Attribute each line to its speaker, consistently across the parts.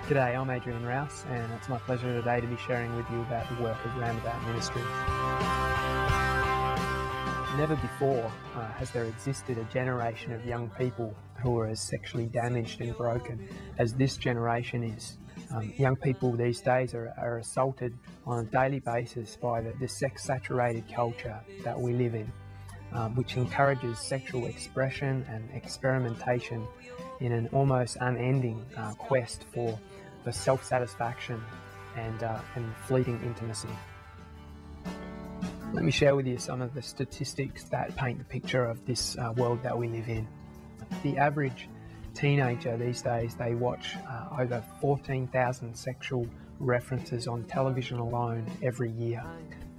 Speaker 1: G'day, I'm Adrian Rouse, and it's my pleasure today to be sharing with you about the work of Roundabout Ministries. Never before has there existed a generation of young people who are as sexually damaged and broken as this generation is. Young people these days are assaulted on a daily basis by the sex-saturated culture that we live in, which encourages sexual expression and experimentation in an almost unending quest for self-satisfaction and fleeting intimacy. Let me share with you some of the statistics that paint the picture of this world that we live in. The average teenager these days, they watch over 14,000 sexual references on television alone every year.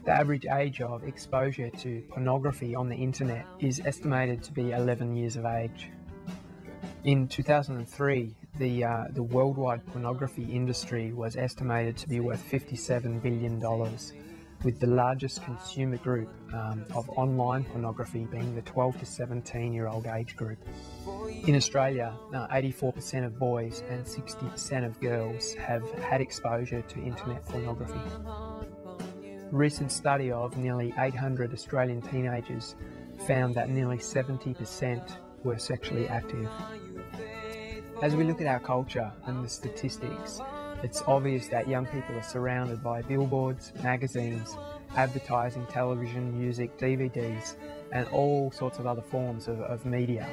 Speaker 1: The average age of exposure to pornography on the internet is estimated to be 11 years of age. In 2003, the worldwide pornography industry was estimated to be worth $57 billion, with the largest consumer group of online pornography being the 12 to 17-year-old age group. In Australia, 84% of boys and 60% of girls have had exposure to internet pornography. A recent study of nearly 800 Australian teenagers found that nearly 70% were sexually active. As we look at our culture and the statistics, it's obvious that young people are surrounded by billboards, magazines, advertising, television, music, DVDs, and all sorts of other forms of media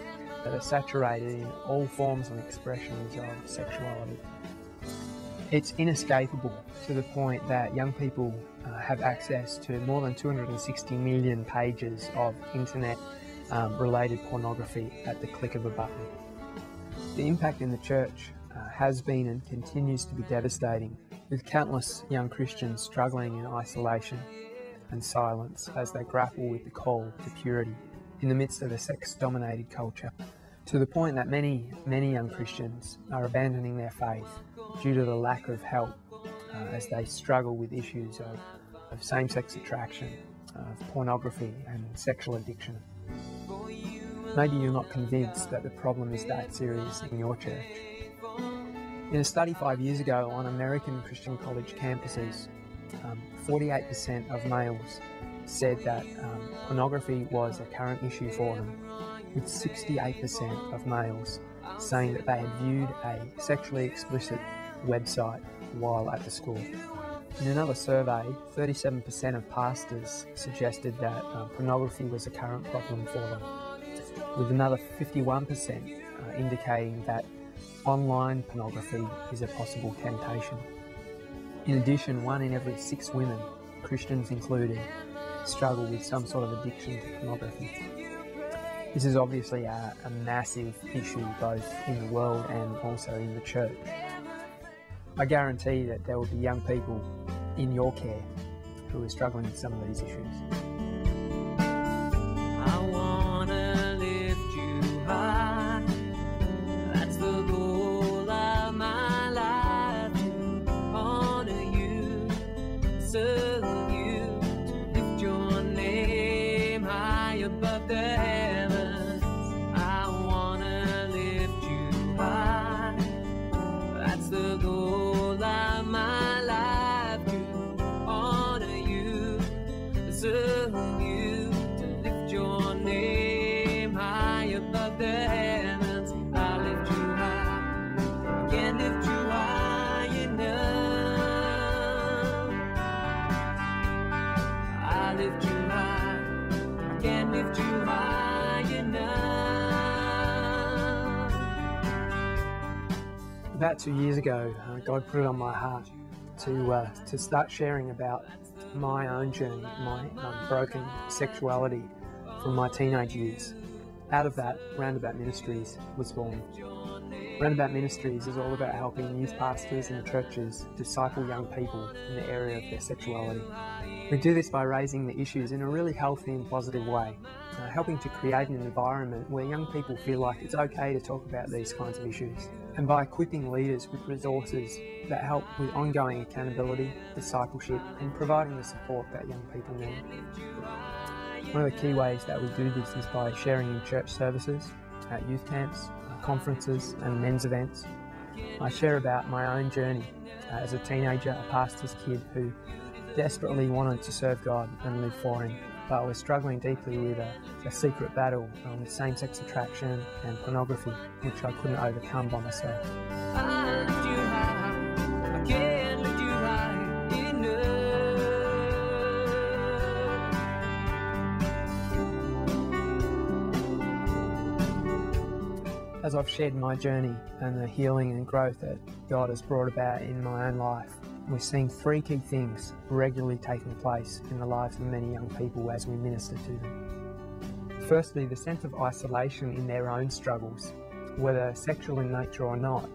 Speaker 1: that are saturated in all forms and expressions of sexuality. It's inescapable to the point that young people have access to more than 260 million pages of internet-related pornography at the click of a button. The impact in the church has been and continues to be devastating, with countless young Christians struggling in isolation and silence as they grapple with the call to purity in the midst of a sex-dominated culture, to the point that many young Christians are abandoning their faith due to the lack of help as they struggle with issues of same-sex attraction, of pornography and sexual addiction. Maybe you're not convinced that the problem is that serious in your church. In a study 5 years ago on American Christian college campuses, 48% of males said that pornography was a current issue for them, with 68% of males saying that they had viewed a sexually explicit website while at the school. In another survey, 37% of pastors suggested that pornography was a current problem for them, with another 51% indicating that online pornography is a possible temptation. In addition, 1 in every 6 women, Christians included, struggle with some sort of addiction to pornography. This is obviously a massive issue both in the world and also in the church. I guarantee that there will be young people in your care who are struggling with some of these issues.
Speaker 2: I wanna lift you high. That's the goal of my life. To honor you, serve you, to lift your name high above the heavens. I wanna lift you high. That's the goal of my life. To honor you, serve you, to lift your name high above the heavens. I lift you high, I can't lift you high enough. I lift you high, I can't lift you high enough.
Speaker 1: About 2 years ago, God put it on my heart to start sharing about my own journey, my broken sexuality from my teenage years. Out of that, Roundabout Ministries was born. Roundabout Ministries is all about helping youth pastors and churches disciple young people in the area of their sexuality. We do this by raising the issues in a really healthy and positive way, helping to create an environment where young people feel like it's okay to talk about these kinds of issues, and by equipping leaders with resources that help with ongoing accountability, discipleship, and providing the support that young people need. One of the key ways that we do this is by sharing in church services, at youth camps, conferences and men's events, I share about my own journey as a teenager, a pastor's kid who desperately wanted to serve God and live for Him, but was struggling deeply with a secret battle with same-sex attraction and pornography, which I couldn't overcome by myself.
Speaker 2: I lift you high, I can't lift you high enough.
Speaker 1: As I've shared my journey and the healing and growth that God has brought about in my own life, we're seeing three key things regularly taking place in the lives of many young people as we minister to them. Firstly, the sense of isolation in their own struggles, whether sexual in nature or not,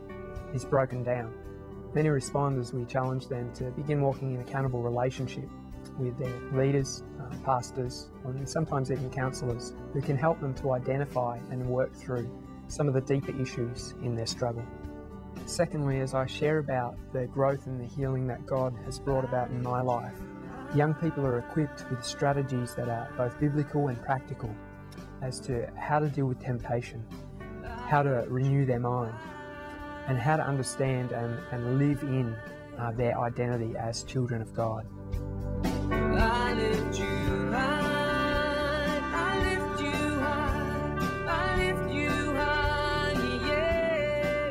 Speaker 1: is broken down. Many respond as we challenge them to begin walking in accountable relationship with their leaders, pastors, and sometimes even counsellors who can help them to identify and work through some of the deeper issues in their struggle. Secondly, as I share about the growth and the healing that God has brought about in my life, young people are equipped with strategies that are both biblical and practical as to how to deal with temptation, how to renew their mind, and how to understand and live in their identity as children of God.
Speaker 2: I lift you high, I lift you high, I lift you high, yeah.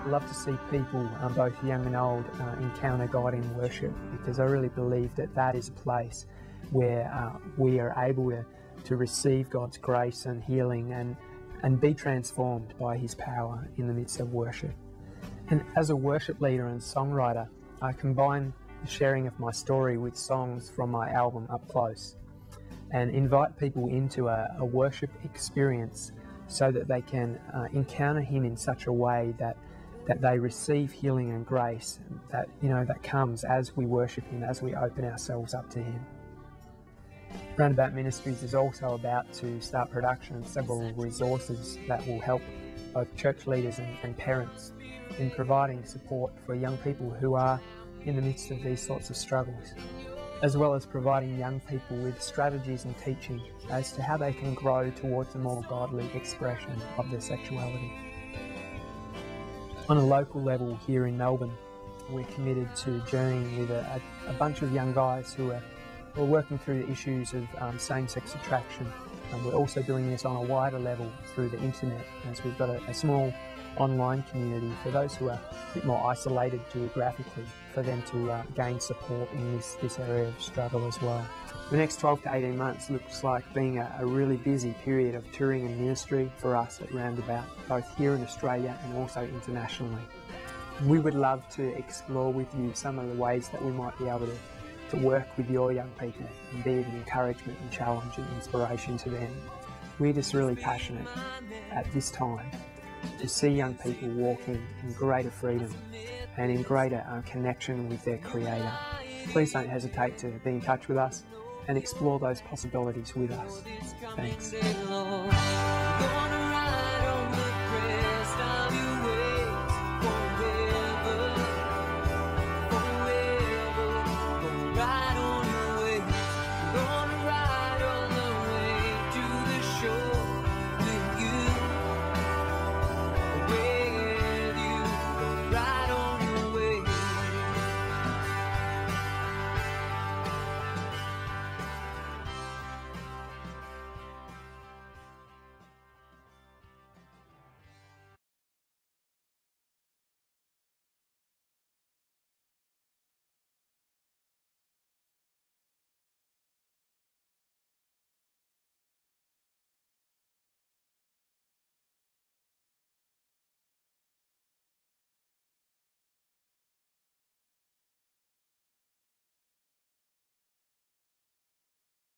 Speaker 1: I love to see people, both young and old, encounter God in worship, because I really believe that that is a place where we are able to receive God's grace and healing and be transformed by His power in the midst of worship. And as a worship leader and songwriter, I combine the sharing of my story with songs from my album Up Close and invite people into a worship experience so that they can encounter Him in such a way that they receive healing and grace that comes as we worship Him, as we open ourselves up to Him. Roundabout Ministries is also about to start production of several resources that will help both church leaders and parents in providing support for young people who are in the midst of these sorts of struggles, as well as providing young people with strategies and teaching as to how they can grow towards a more godly expression of their sexuality. On a local level here in Melbourne, we're committed to journeying with a bunch of young guys who are working through the issues of same-sex attraction. And we're also doing this on a wider level through the internet, as we've got a small online community for those who are a bit more isolated geographically, for them to gain support in this area of struggle as well. The next 12 to 18 months looks like being a really busy period of touring and ministry for us at Roundabout, both here in Australia and also internationally. We would love to explore with you some of the ways that we might be able to work with your young people and be an encouragement and challenge and inspiration to them. We're just really passionate at this time to see young people walking in greater freedom and in greater connection with their Creator. Please don't hesitate to be in touch with us and explore those possibilities with us. Thanks.